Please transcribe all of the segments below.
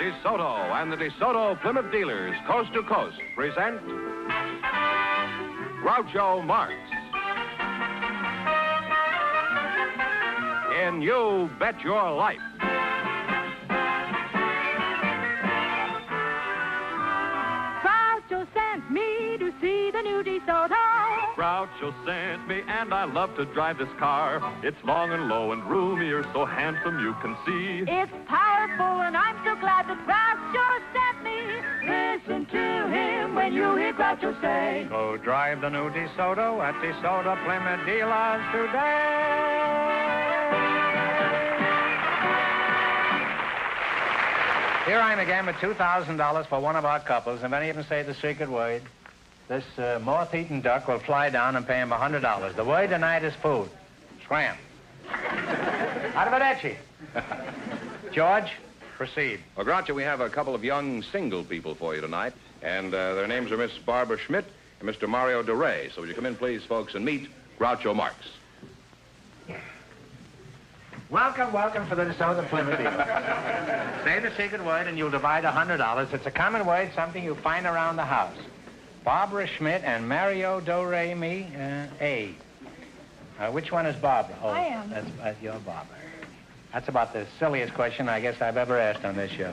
DeSoto and the DeSoto Plymouth dealers, coast to coast, present Groucho Marx in You Bet Your Life. Groucho sent me to see the new DeSoto. Groucho sent me, and I love to drive this car. It's long and low and roomier, so handsome you can see. It's powerful, and I'm so glad that Groucho sent me. Listen to him when you hear Groucho say, Go drive the new DeSoto at DeSoto Plymouth dealers today. Here I am again with $2,000 for one of our couples. If any of them say the secret word, this moth-eaten duck will fly down and pay him $100. The word tonight is food. Scram. Arrivederci. George, proceed. Well, Groucho, we have a couple of young single people for you tonight, and their names are Miss Barbara Schmidt and Mr. Mario DeRay. So would you come in, please, folks, and meet Groucho Marx. Welcome, welcome for the DeSoto Plymouth dealer. Say the secret word and you'll divide $100. It's a common word, something you find around the house. Barbara Schmidt and Mario Do-Re-Mi, A. Which one is Barbara? Oh, I am. That's you're Barbara. That's about the silliest question I guess I've ever asked on this show.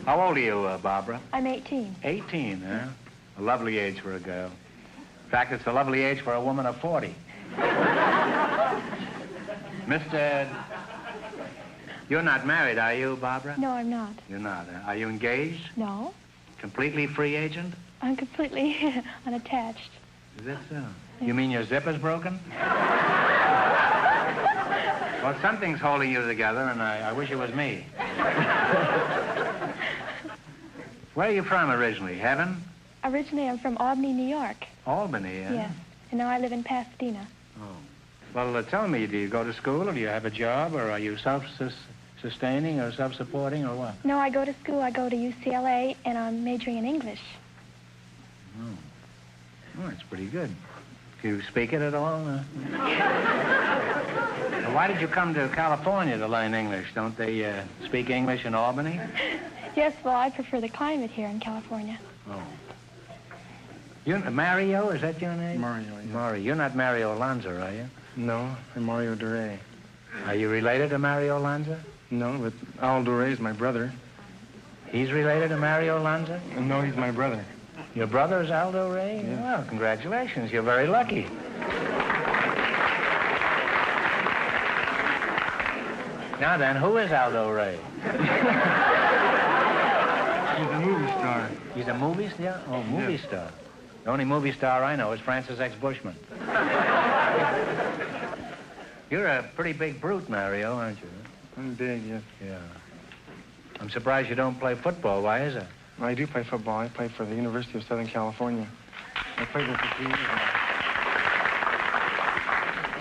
How old are you, Barbara? I'm 18. 18, huh? A lovely age for a girl. In fact, it's a lovely age for a woman of 40. You're not married, are you, Barbara? No, I'm not. You're not. Are you engaged? No, Completely free agent? I'm completely unattached. Is that so? You mean your zipper's broken? Well, something's holding you together, and I wish it was me. Where are you from originally? Heaven? Originally, I'm from Albany, New York. Albany, yeah? Yes. And now I live in Pasadena. Oh. Well, tell me, do you go to school, or do you have a job, or are you self-sustaining or self-supporting, or what? No, I go to school. I go to UCLA, and I'm majoring in English. Oh, that's pretty good. Do you speak it at all? Why did you come to California to learn English? Don't they speak English in Albany? Yes, well, I prefer the climate here in California. Oh. Mario, is that your name? Mario, yeah. Mario. You're not Mario Lanza, are you? No, I'm Mario DeRay. Are you related to Mario Lanza? No, but Al DeRay is my brother. He's related to Mario Lanza? No, he's my brother. Your brother is Aldo Ray? Yeah. Well, congratulations. You're very lucky. Now then, who is Aldo Ray? He's a movie star. He's a movie star? Oh, movie star. The only movie star I know is Francis X. Bushman. You're a pretty big brute, Mario, aren't you? I'm big, yes. Yeah. I'm surprised you don't play football. Why is it? I do play football. I play for the University of Southern California. I played there for 3 years now.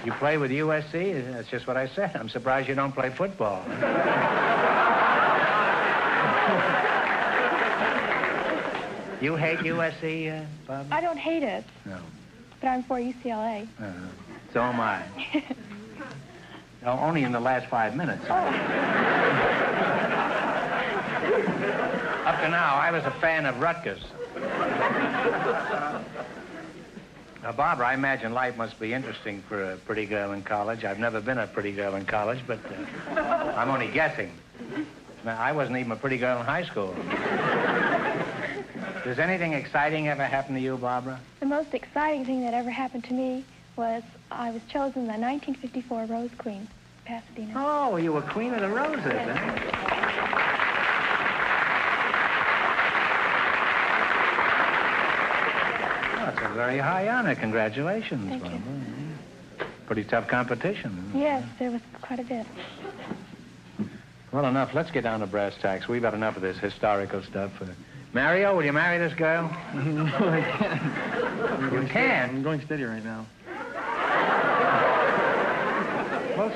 You play with USC? That's just what I said. I'm surprised you don't play football. You hate USC, Bob? I don't hate it, No. but I'm for UCLA. So am I. No, only in the last 5 minutes. Up to now, I was a fan of Rutgers. Now, Barbara, I imagine life must be interesting for a pretty girl in college. I've never been a pretty girl in college, but I'm only guessing. Now, I wasn't even a pretty girl in high school. Does anything exciting ever happen to you, Barbara? The most exciting thing that ever happened to me was I was chosen the 1954 Rose Queen, Pasadena. Oh, you were Queen of the Roses, Yes. huh? Oh, that's a very high honor. Congratulations, Thank Barbara. you. Pretty tough competition. Yes, there was quite a bit. Well, enough. Let's get down to brass tacks. We've had enough of this historical stuff. Mario, will you marry this girl? No, I can't. You can? I'm going steady right now. Well,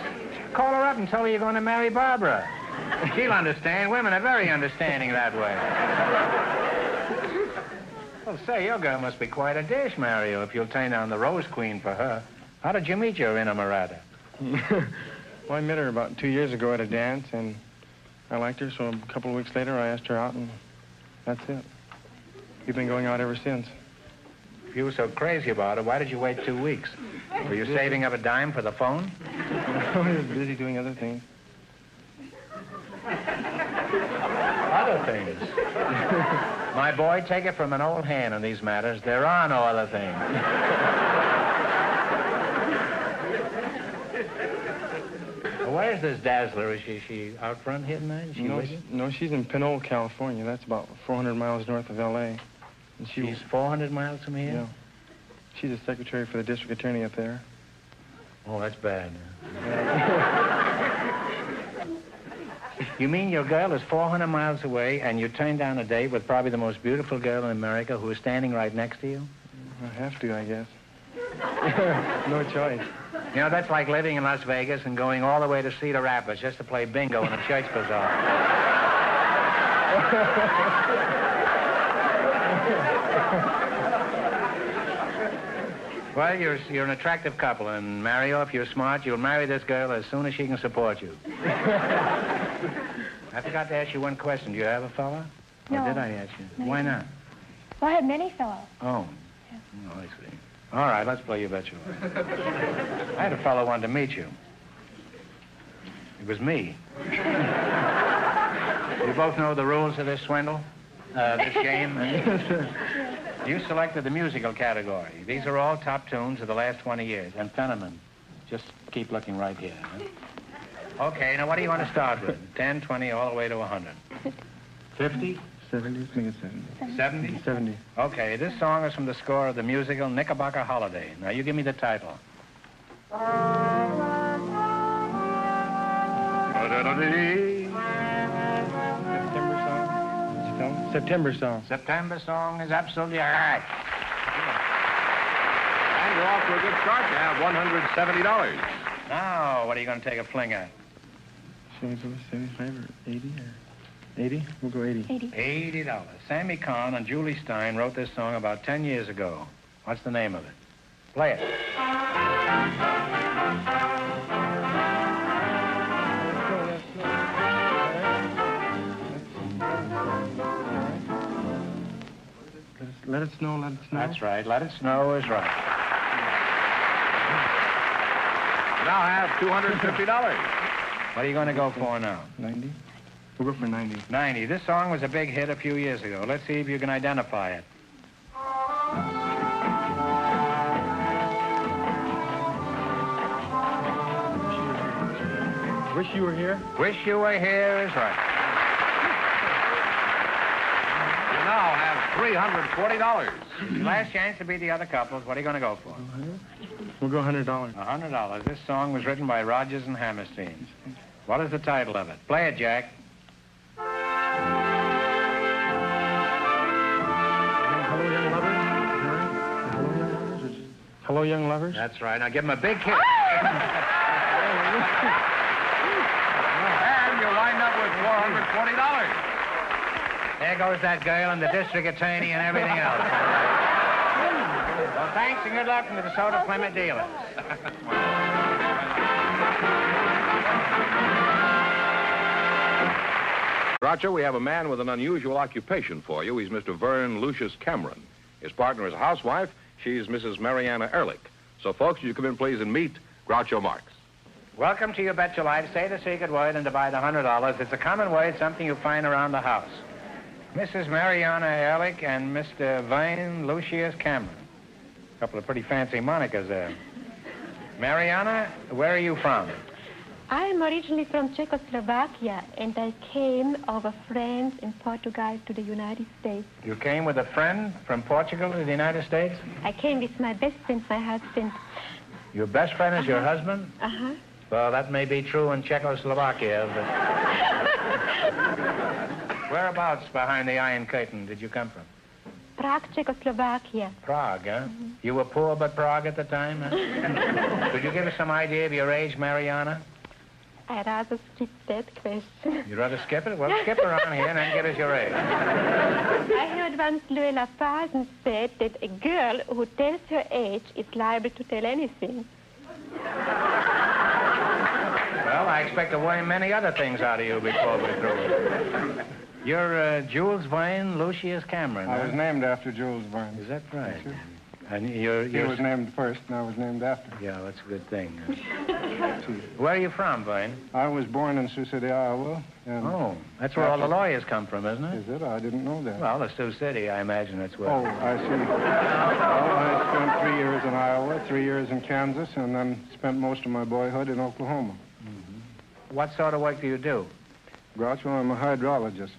call her up and tell her you're going to marry Barbara. She'll understand. Women are very understanding that way. Well, say, your girl must be quite a dish, Mario, if you'll turn down the Rose Queen for her. How did you meet your inamorata? Well, I met her about 2 years ago at a dance, and I liked her, so a couple of weeks later I asked her out, and that's it. We've been going out ever since. If you were so crazy about it, why did you wait 2 weeks? Were you saving up a dime for the phone? I was busy doing other things. Other things? My boy, take it from an old hand on these matters. There are no other things. Well, where's this Dazzler? Is she out front here tonight? Is she with you? No, she's in Pinole, California. That's about 400 miles north of L.A. And She's 400 miles from here? Yeah. She's a secretary for the district attorney up there. Oh, that's bad. You mean your girl is 400 miles away and you turned down a date with probably the most beautiful girl in America who is standing right next to you? I have to, I guess. No choice. You know, that's like living in Las Vegas and going all the way to Cedar Rapids just to play bingo in a church bazaar. Well, you're an attractive couple, and Mario, if you're smart, you'll marry this girl as soon as she can support you. I forgot to ask you one question. Do you have a fella? No. Or did I ask you? No, Why you not? Well, I have many fellows. Oh. Yeah. Oh, I see. All right, let's play You Bet Your Life. I had a fellow who wanted to meet you. It was me. You both know the rules of this swindle? This game? You selected the musical category. These are all top tunes of the last 20 years. And Fenneman, just keep looking right here. Huh? Okay, now what do you want to start with? 10, 20, all the way to 100. 50? 70, I think it's 70. 70? 70. Okay, this song is from the score of the musical Knickerbocker Holiday. Now, you give me the title. September song. September song is absolutely all right. And you're off to a good start. You have $170. Now, what are you going to take a fling at? Shall we go 75 or 80 or 80? We'll go 80. 80. $80. Sammy Kahn and Julie Stein wrote this song about 10 years ago. What's the name of it? Play it. Let it snow, let it snow. That's right. Let It Snow is right. You now have $250. What are you going to go for now? 90? We'll go for 90. 90. This song was a big hit a few years ago. Let's see if you can identify it. Wish You Were Here? Wish You Were Here is right. You now have $340. Last chance to beat the other couples. What are you going to go for? We'll go $100. $100. This song was written by Rodgers and Hammerstein. What is the title of it? Play it, Jack. Hello, Young Lovers? Hello, Young Lovers? That's right. Now give him a big kick. And you're lined up with $440. There goes that girl and the district attorney and everything else. Well, thanks and good luck from the DeSoto Plymouth dealers. Groucho, we have a man with an unusual occupation for you. He's Mr. Vern Lucius Cameron. His partner is a housewife. She's Mrs. Mariana Ehrlich. So, folks, you come in, please, and meet Groucho Marx. Welcome to You Bet Your Life. Say the secret word and divide $100. It's a common word, something you find around the house. Mrs. Mariana Ehrlich and Mr. Vern Lucius Cameron. A couple of pretty fancy monikers there. Mariana, where are you from? I am originally from Czechoslovakia, and I came over friends in Portugal to the United States. You came with a friend from Portugal to the United States? I came with my best friend, my husband. Your best friend is your husband? Uh-huh. Well, that may be true in Czechoslovakia, but... Whereabouts behind the Iron Curtain did you come from? Prague, Czechoslovakia. Prague, huh? You were poor but Prague at the time, huh? Could you give us some idea of your age, Mariana? I rather skip that question. You'd rather skip it? Well, skip around here and then give us your age. I heard once Luella Parsons said that a girl who tells her age is liable to tell anything. Well, expect to learn many other things out of you before we're through. You're Jules Verne Lucius Cameron. I was named after Jules Verne. Is that right? Yes, And He was named first, and I was named after. Yeah, that's a good thing. Where are you from, Verne? I was born in Sioux City, Iowa. And Oh, that's where all the lawyers come from, isn't it? Is it? I didn't know that. Well, the Sioux City, I imagine that's where. Oh, I see. Well, I spent 3 years in Iowa, 3 years in Kansas, and then spent most of my boyhood in Oklahoma. What sort of work do you do? Groucho, I'm a hydrologist.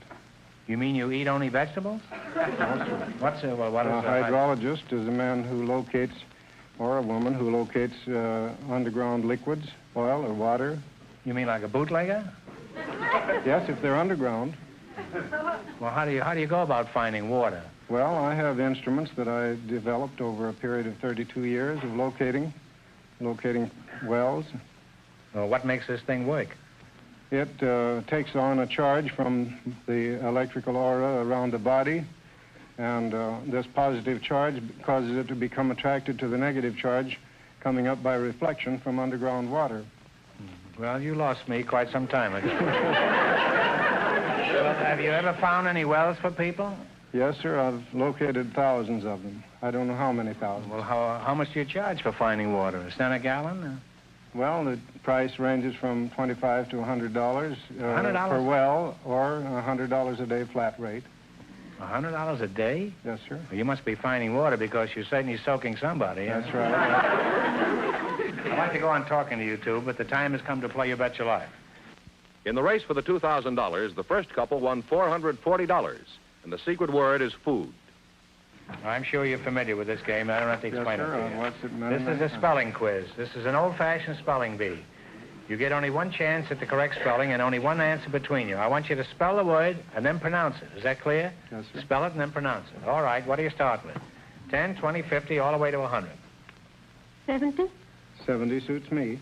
You mean you eat only vegetables? What is A hydrologist is a man who locates, or a woman who locates underground liquids, oil or water. You mean like a bootlegger? Yes, if they're underground. Well, how do you go about finding water? Well, I have instruments that I developed over a period of 32 years of locating wells. Well, what makes this thing work? It takes on a charge from the electrical aura around the body, and this positive charge causes it to become attracted to the negative charge coming up by reflection from underground water. Well, you lost me quite some time ago. Well, have you ever found any wells for people? Yes, sir. I've located thousands of them. I don't know how many thousands. Well, how much do you charge for finding water? A cent a gallon? Well, the price ranges from $25 to $100 $100? per well, or $100 a day flat rate. $100 a day? Yes, sir. Well, you must be finding water because you're certainly soaking somebody. That's right. I'd like to go on talking to you two, but the time has come to play You Bet Your Life. In the race for the $2,000, the first couple won $440, and the secret word is food. I'm sure you're familiar with this game. I don't have to explain Yes, sir. it to you. What's it meant? This is a spelling quiz. This is an old-fashioned spelling bee. You get only one chance at the correct spelling and only one answer between you. I want you to spell the word and then pronounce it. Is that clear? Yes, sir. Spell it and then pronounce it. All right, what do you start with? 10, 20, 50, all the way to 100. 70? 70 suits me.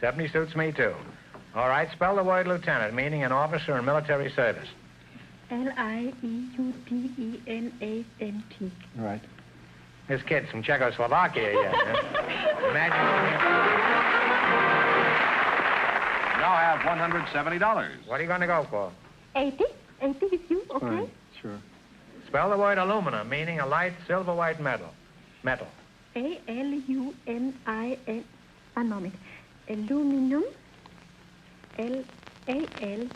70 suits me, too. All right, spell the word lieutenant, meaning an officer in military service. Lieutenant. Right. This kid's from Czechoslovakia yet. Imagine. Now I have $170. What are you going to go for? 80? 80 is you, okay? Fine. Sure. Spell the word aluminum, meaning a light silver-white metal. Metal. A-L-U-M-I-N. One moment. Aluminum. L-A-L-U-M-I-N-U-M.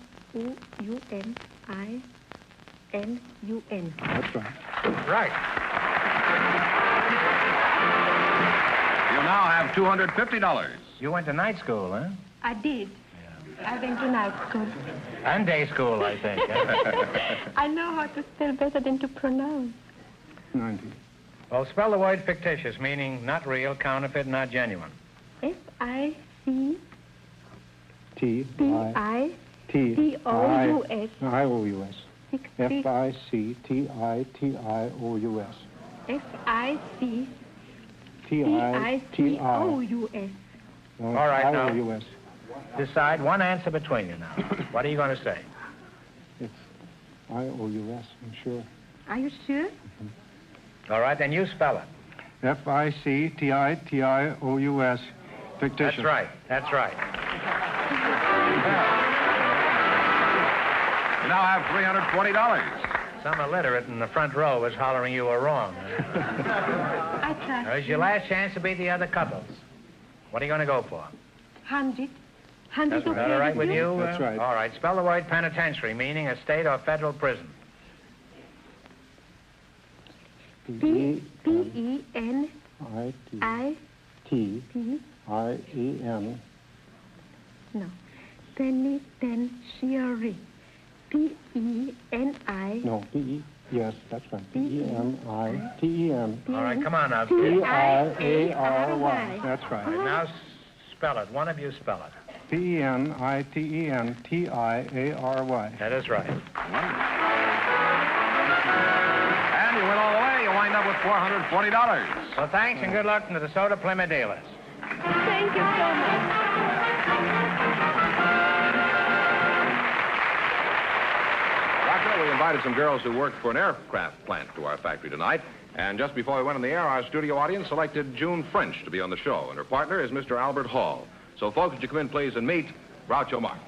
That's right. Right. You now have $250. You went to night school, huh? I did. I went to night school. And day school, I think. I know how to spell better than to pronounce. 90. Well, spell the word fictitious, meaning not real, counterfeit, not genuine. F-I-C-T-I-T-I-O-U-S. I-O-U-S. F-I-C-T-I-T-I-O-U-S. F-I-C-T-I-T-I-O-U-S. All right, now. I-O-U-S. Decide one answer between you now. What are you going to say? It's I-O-U-S, I'm sure. Are you sure? All right, then you spell it. F-I-C-T-I-T-I-O-U-S. Fictitious. That's right. That's right. You now have $340. Some illiterate in the front row was hollering you were wrong. I trust There's your last chance to beat the other couples. What are you going to go for? 100. Is that all right with you? That's right. All right. Spell the word penitentiary, meaning a state or federal prison. P-E-N-I-T-I-E-N. No. Penitentiary. P-E-N-I. No, P-E. Yes, that's right. P-E-N-I-T-E-N. All right, come on now. T-I-A-R-Y. That's right. Now spell it. One of you spell it. P-E-N-I-T-E-N-T-I-A-R-Y. That is right. And you went all the way. You wind up with $440. Well, thanks and good luck to the Soda Plymouth dealers. Thank you so much. Roger, we invited some girls who worked for an aircraft plant to our factory tonight. And just before we went on the air, our studio audience selected June French to be on the show. And her partner is Mr. Albert Hall. So, folks, would you come in, please, and meet Groucho Marx.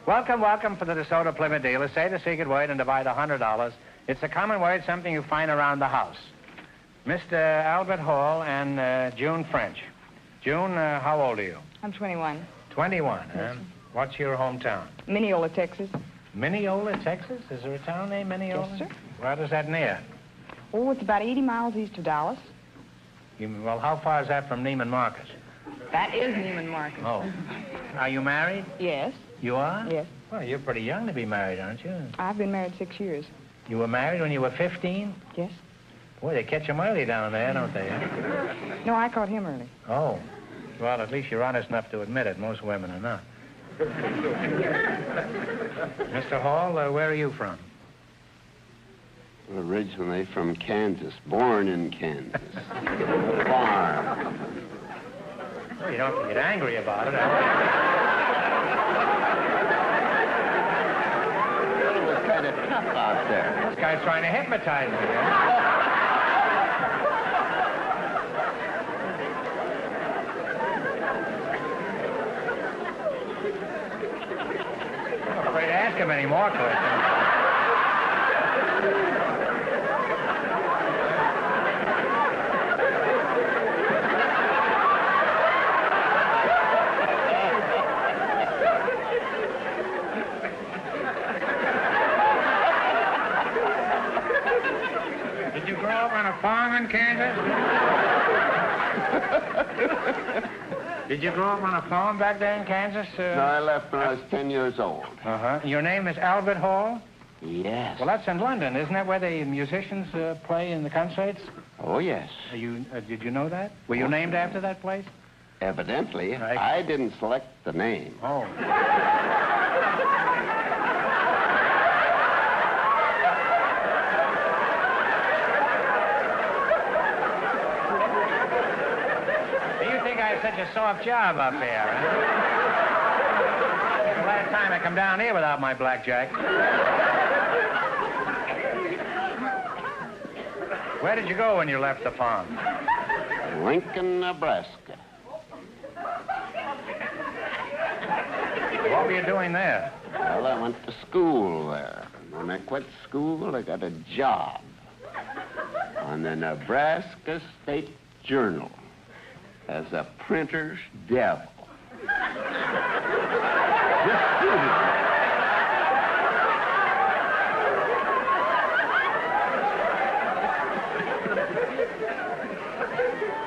Welcome, welcome for the DeSoto Plymouth dealer. Say the secret word and divide $100. It's a common word, something you find around the house. Mr. Albert Hall and June French. June, how old are you? I'm 21. 21, huh? What's your hometown? Mineola, Texas. Mineola, Texas? Is there a town named Mineola? Yes, sir. Where is that near? Oh, it's about 80 miles east of Dallas. Well, how far is that from Neiman Marcus? That is Neiman Marcus. Oh. Are you married? Yes. You are? Yes. Well, you're pretty young to be married, aren't you? I've been married 6 years. You were married when you were 15? Yes. Boy, they catch 'em early down there, don't they? No, I caught him early. Oh. Well, at least you're honest enough to admit it. Most women are not. Mr. Hall, where are you from? Originally from Kansas, born in Kansas. Farm. Well, you don't have to get angry about it. It was kind of tough out there. This guy's trying to hypnotize me. I'm afraid to ask him any more questions. Did you grow up on a farm in Kansas? Did you grow up on a farm back there in Kansas? No, I left when I was 10 years old. Uh-huh. Your name is Albert Hall? Yes. Well, that's in London. Isn't that where the musicians play in the concerts? Oh, yes. Did you know that? Were you named after that place? Evidently, Right. I didn't select the name. Oh. You think I have such a soft job up here, huh? The last time I come down here without my blackjack. Where did you go when you left the farm? Lincoln, Nebraska. What were you doing there? Well, I went to school there. When I quit school, I got a job on the Nebraska State Journal as a printer's devil.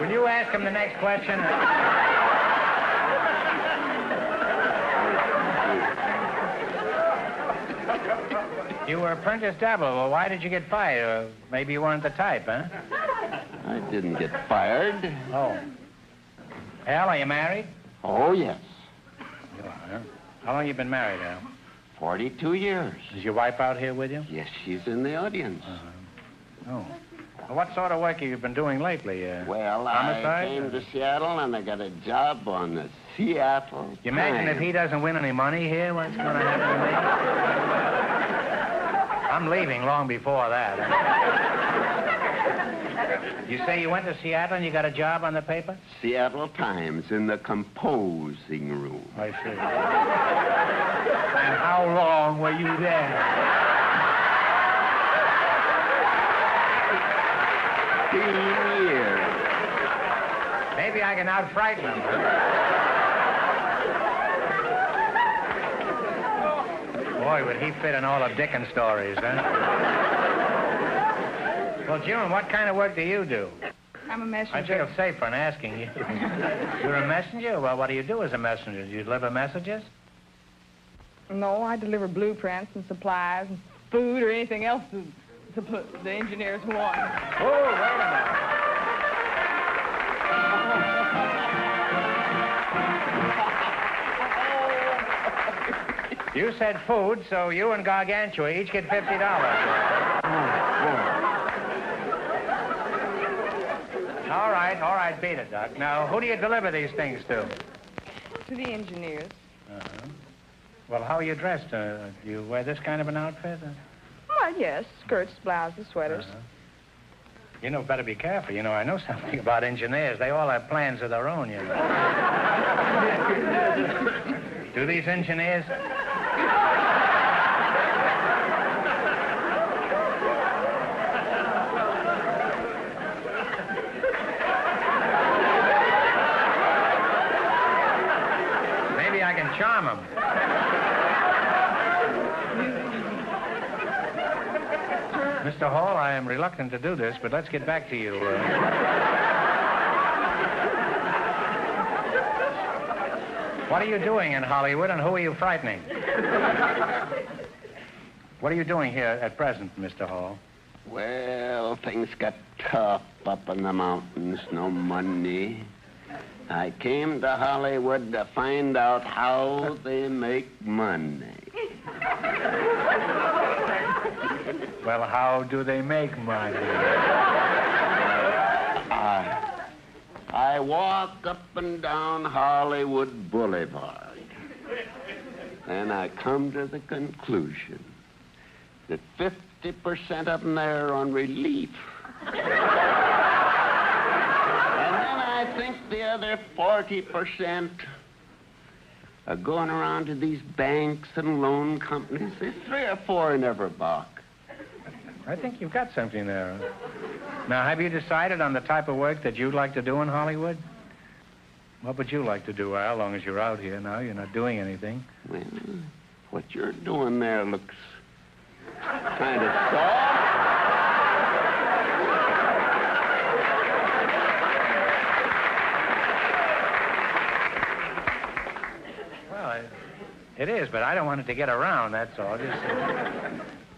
Will you ask him the next question? You were apprentice devil. Well, why did you get fired? Maybe you weren't the type, huh? I didn't get fired. Oh. Al, are you married? Oh, yes. You are, huh? How long you been married, Al? 42 years. Is your wife out here with you? Yes, she's in the audience. Oh. Well, what sort of work have you been doing lately? Well, I homicide? came to Seattle, and I got a job on the Seattle You imagine if Times. he doesn't win any money here, what's going to happen to me? I'm leaving long before that. You say you went to Seattle and you got a job on the paper? Seattle Times in the composing room. I see. And how long were you there? 15 years. Maybe I can out-frighten him. Boy, would he fit in all of Dickens' stories, huh? Well, June, what kind of work do you do? I'm a I messenger. feel safer in asking you. You're a messenger? Well, what do you do as a messenger? Do you deliver messages? No, I deliver blueprints and supplies and food or anything else the engineers want. Oh, wait a minute. You said food, so you and Gargantua each get $50. All right, beat it, Doc. Now, who do you deliver these things to? To the engineers. Well, how are you dressed? Do you wear this kind of an outfit? Well, yes, skirts, blouses, sweaters. You know, better be careful. You know, I know something about engineers. They all have plans of their own, you know. Do these engineers? Maybe I can charm them. Mr. Hall, I am reluctant to do this, but let's get back to you. What are you doing in Hollywood, and who are you frightening? What are you doing here at present, Mr. Hall? Well, things got tough up in the mountains, no money. I came to Hollywood to find out how they make money. Well, how do they make money? I walk up and down Hollywood Boulevard, and I come to the conclusion that 50% of them there are on relief. And then I think the other 40% are going around to these banks and loan companies. There's 3 or 4 in every box. I think you've got something there. Now, have you decided on the type of work that you'd like to do in Hollywood? What would you like to do, Al, as long as you're out here now? You're not doing anything. Well, what you're doing there looks kind of soft. Well, it is, but I don't want it to get around, that's all.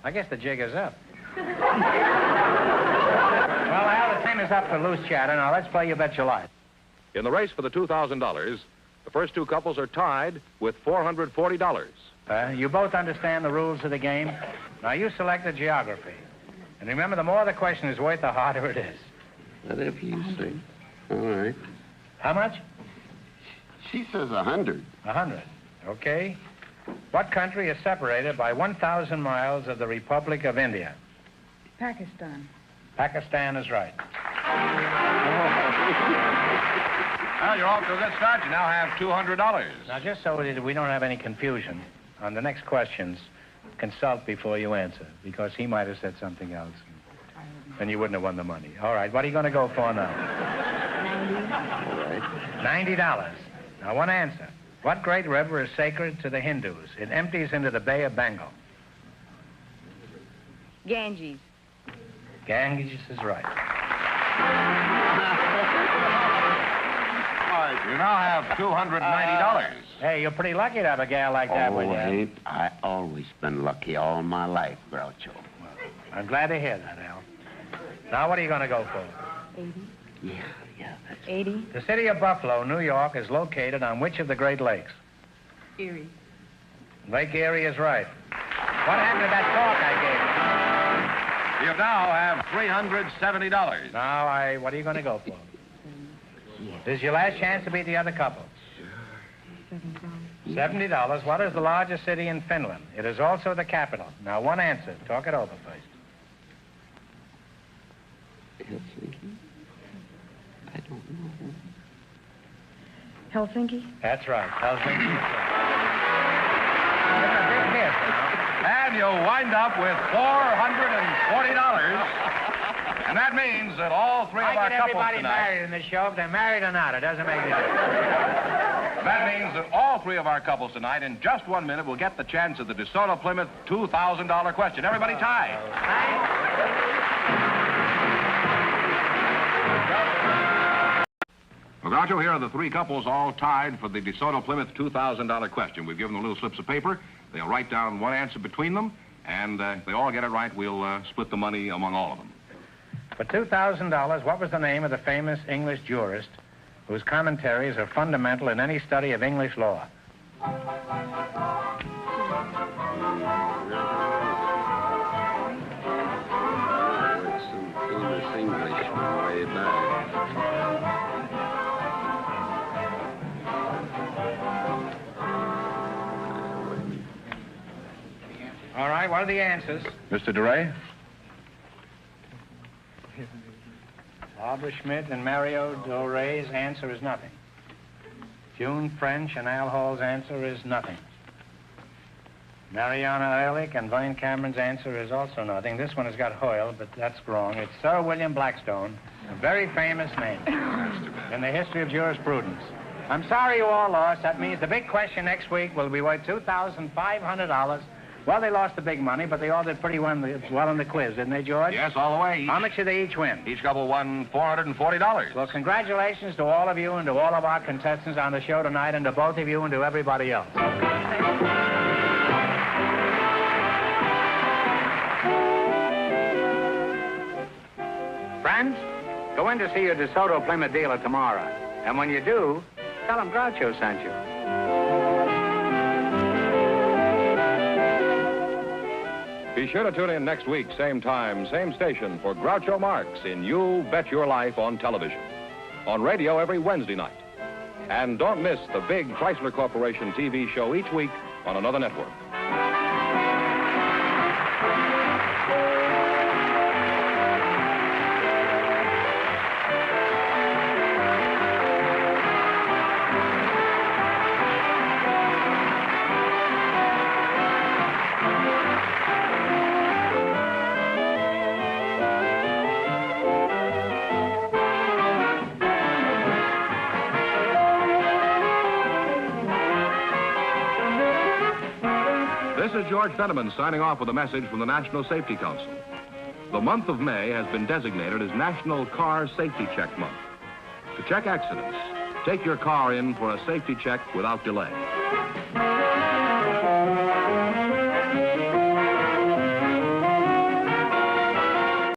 I guess the jig is up. Well, Al, the time is up for loose chatter. Now, let's play You Bet Your Life. In the race for the $2,000, the first 2 couples are tied with $440. You both understand the rules of the game? Now, you select the geography. And remember, the more the question is worth, the harder it is. Whatever you say. All right. How much? She says 100. 100. Okay. What country is separated by 1,000 miles of the Republic of India? Pakistan. Pakistan is right. Well, you're off to a good start. You now have $200. Now, just so we don't have any confusion, on the next questions, consult before you answer, because he might have said something else, and you wouldn't have won the money. All right, what are you going to go for now? 90. $90. Now, one answer. What great river is sacred to the Hindus? It empties into the Bay of Bengal. Ganges. Ganges is right. You now have $290. Hey, you're pretty lucky to have a gal like that with you. Ain't I always been lucky all my life, Groucho. Well, I'm glad to hear that, Al. Now, what are you going to go for? 80. Yeah, that's 80. The city of Buffalo, New York, is located on which of the Great Lakes? Erie. Lake Erie is right. What happened to that talk I gave you? You now have $370. Now, what are you going to go for? This is your last chance to beat the other couple. $70. What is the largest city in Finland? It is also the capital. Now, one answer. Talk it over first. Helsinki? I don't know. Helsinki. That's right. Helsinki is right. It's a big hit now. And you wind up with $440. And that means that all 3 of our couples everybody tonight... married in this show. If they're married or not, it doesn't make any difference. That means that all 3 of our couples tonight, in just 1 minute, will get the chance of the DeSoto Plymouth $2,000 question. Everybody tied. Well, Groucho, here are the 3 couples all tied for the DeSoto Plymouth $2,000 question. We've given them little slips of paper. They'll write down one answer between them, and if they all get it right, we'll split the money among all of them. For $2,000, what was the name of the famous English jurist whose commentaries are fundamental in any study of English law? It's some famous Englishman way back. All right, what are the answers? Mr. DeRay? Barbara Schmidt and Mario Doray's answer is nothing. June French and Al Hall's answer is nothing. Mariana Ehrlich and Vine Cameron's answer is also nothing. This one has got Hoyle, but that's wrong. It's Sir William Blackstone, a very famous name in the history of jurisprudence. I'm sorry you all lost. That means the big question next week will be worth $2,500. Well, they lost the big money, but they all did pretty well in the quiz, didn't they, George? Yes, all the way. How much did they each win? Each couple won $440. Well, congratulations to all of you and to all of our contestants on the show tonight, and to both of you and to everybody else. Friends, go in to see your DeSoto Plymouth dealer tomorrow. And when you do, tell him Groucho sent you. Be sure to tune in next week, same time, same station, for Groucho Marx in You Bet Your Life on television. On radio every Wednesday night. And don't miss the big Chrysler Corporation TV show each week on another network. This is George Fenneman signing off with a message from the National Safety Council. The month of May has been designated as National Car Safety Check Month. To check accidents, take your car in for a safety check without delay.